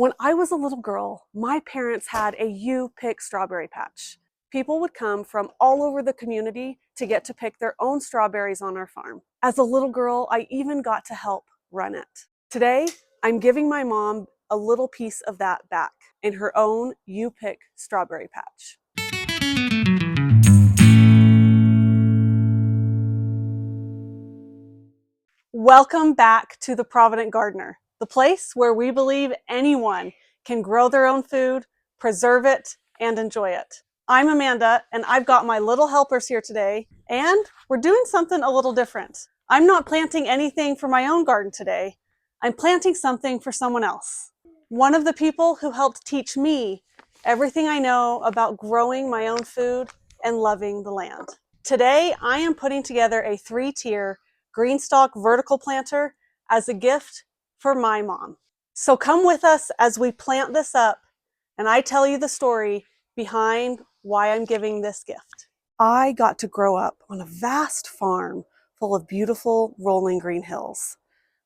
When I was a little girl, my parents had a You Pick strawberry patch. People would come from all over the community to get to pick their own strawberries on our farm. As a little girl, I even got to help run it. Today, I'm giving my mom a little piece of that back in her own You Pick strawberry patch. Welcome back to the Provident Gardener, the place where we believe anyone can grow their own food, preserve it, and enjoy it. I'm Amanda, and I've got my little helpers here today, and we're doing something a little different. I'm not planting anything for my own garden today. I'm planting something for someone else. One of the people who helped teach me everything I know about growing my own food and loving the land. Today, I am putting together a 3-tier GreenStalk vertical planter as a gift for my mom. So come with us as we plant this up and I tell you the story behind why I'm giving this gift. I got to grow up on a vast farm full of beautiful rolling green hills.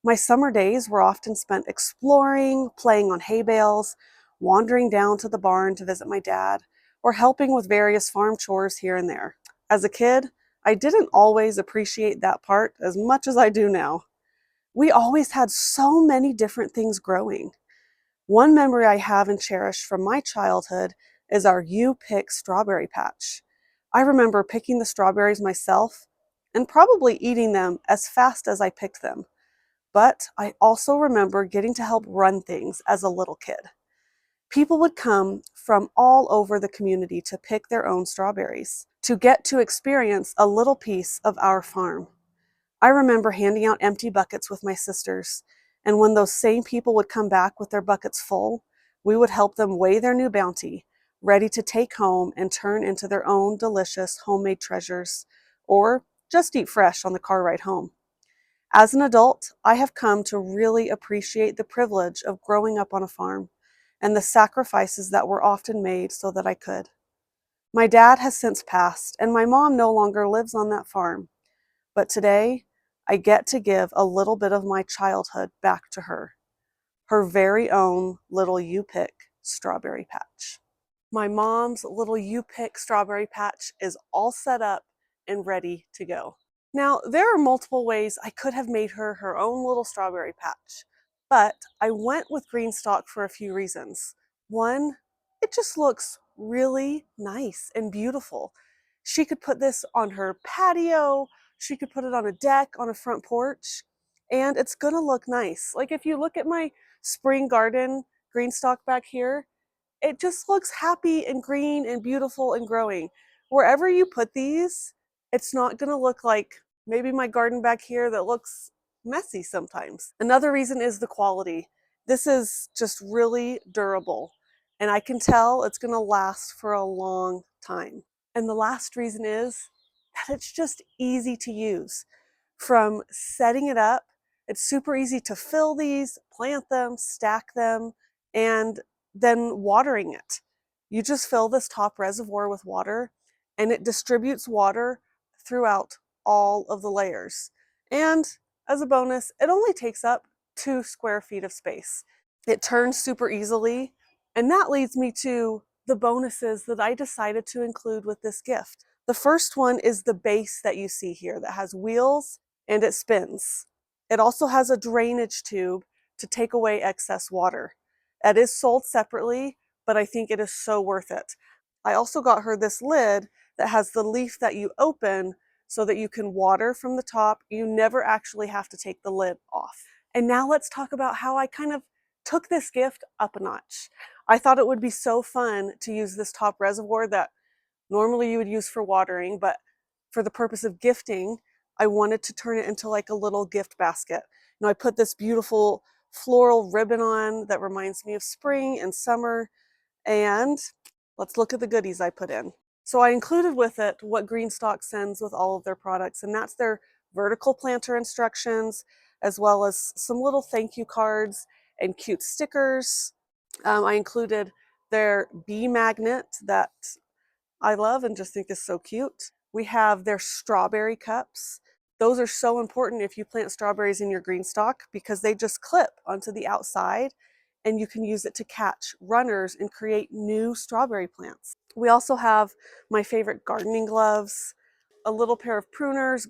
My summer days were often spent exploring, playing on hay bales, wandering down to the barn to visit my dad, or helping with various farm chores here and there. As a kid, I didn't always appreciate that part as much as I do now. We always had so many different things growing. One memory I have and cherish from my childhood is our You Pick strawberry patch. I remember picking the strawberries myself and probably eating them as fast as I picked them. But I also remember getting to help run things as a little kid. People would come from all over the community to pick their own strawberries, to get to experience a little piece of our farm. I remember handing out empty buckets with my sisters, and when those same people would come back with their buckets full, we would help them weigh their new bounty, ready to take home and turn into their own delicious homemade treasures, or just eat fresh on the car ride home. As an adult, I have come to really appreciate the privilege of growing up on a farm and the sacrifices that were often made so that I could. My dad has since passed, and my mom no longer lives on that farm. But today, I get to give a little bit of my childhood back to her, her very own little You Pick strawberry patch. My mom's little You Pick strawberry patch is all set up and ready to go. Now, there are multiple ways I could have made her her own little strawberry patch, but I went with GreenStalk for a few reasons. One, it just looks really nice and beautiful. She could put this on her patio, she could put it on a deck, on a front porch, and it's gonna look nice. Like if you look at my spring garden GreenStalk back here, it just looks happy and green and beautiful and growing. Wherever you put these, it's not gonna look like maybe my garden back here that looks messy sometimes. Another reason is the quality. This is just really durable, and I can tell it's gonna last for a long time. And the last reason is that it's just easy to use. From setting it up, it's super easy to fill these, plant them, stack them, and then watering it. You just fill this top reservoir with water and it distributes water throughout all of the layers. And as a bonus, it only takes up 2 square feet of space. It turns super easily, and that leads me to the bonuses that I decided to include with this gift. The first one is the base that you see here that has wheels and it spins. It also has a drainage tube to take away excess water. That is sold separately, but I think it is so worth it. I also got her this lid that has the leaf that you open so that you can water from the top. You never actually have to take the lid off. And now let's talk about how I kind of took this gift up a notch. I thought it would be so fun to use this top reservoir that normally you would use for watering, but for the purpose of gifting, I wanted to turn it into like a little gift basket. Now I put this beautiful floral ribbon on that reminds me of spring and summer, and let's look at the goodies I put in. So I included with it what GreenStalk sends with all of their products, and that's their vertical planter instructions, as well as some little thank you cards and cute stickers. I included their bee magnet that I love and just think is so cute. We have their strawberry cups. Those are so important if you plant strawberries in your GreenStalk because they just clip onto the outside and you can use it to catch runners and create new strawberry plants. We also have my favorite gardening gloves, a little pair of pruners.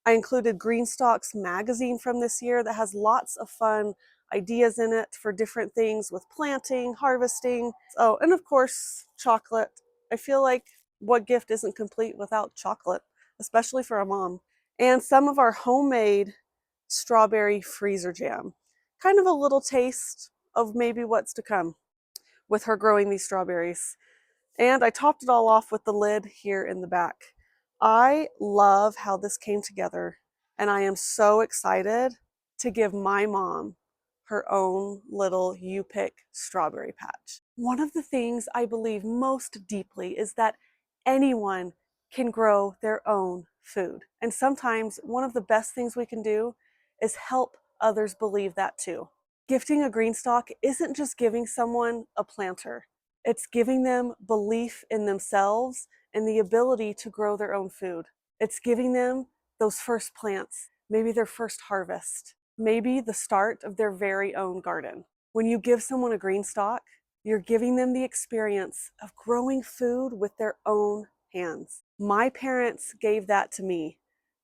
I included GreenStalk's magazine from this year that has lots of fun ideas in it for different things with planting, harvesting. Oh, and of course, chocolate. I feel like what gift isn't complete without chocolate, especially for a mom. And some of our homemade strawberry freezer jam. Kind of a little taste of maybe what's to come with her growing these strawberries. And I topped it all off with the lid here in the back. I love how this came together, and I am so excited to give my mom her own little you pick strawberry patch. One of the things I believe most deeply is that anyone can grow their own food. And sometimes one of the best things we can do is help others believe that too. Gifting a GreenStalk isn't just giving someone a planter. It's giving them belief in themselves and the ability to grow their own food. It's giving them those first plants, maybe their first harvest, maybe the start of their very own garden. When you give someone a GreenStalk, you're giving them the experience of growing food with their own hands. My parents gave that to me.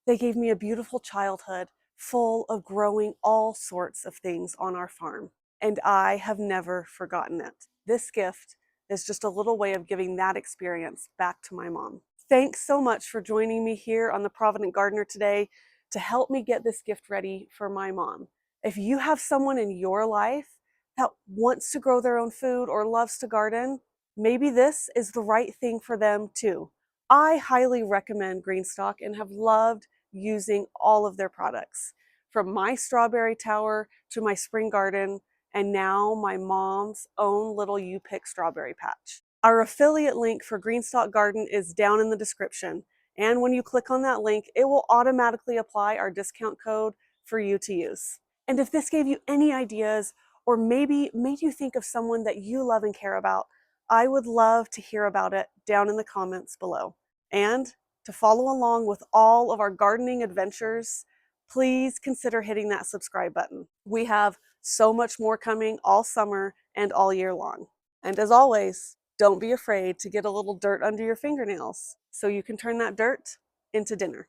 They gave me a beautiful childhood full of growing all sorts of things on our farm, and I have never forgotten it. This gift is just a little way of giving that experience back to my mom. Thanks so much for joining me here on the Provident Gardener today to help me get this gift ready for my mom. If you have someone in your life that wants to grow their own food or loves to garden, maybe this is the right thing for them too. I highly recommend GreenStalk and have loved using all of their products, from my strawberry tower to my spring garden, and now my mom's own little you pick strawberry patch. Our affiliate link for GreenStalk Garden is down in the description, and when you click on that link, it will automatically apply our discount code for you to use. And if this gave you any ideas, or maybe made you think of someone that you love and care about, I would love to hear about it down in the comments below. And to follow along with all of our gardening adventures, please consider hitting that subscribe button. We have so much more coming all summer and all year long. And as always, don't be afraid to get a little dirt under your fingernails so you can turn that dirt into dinner.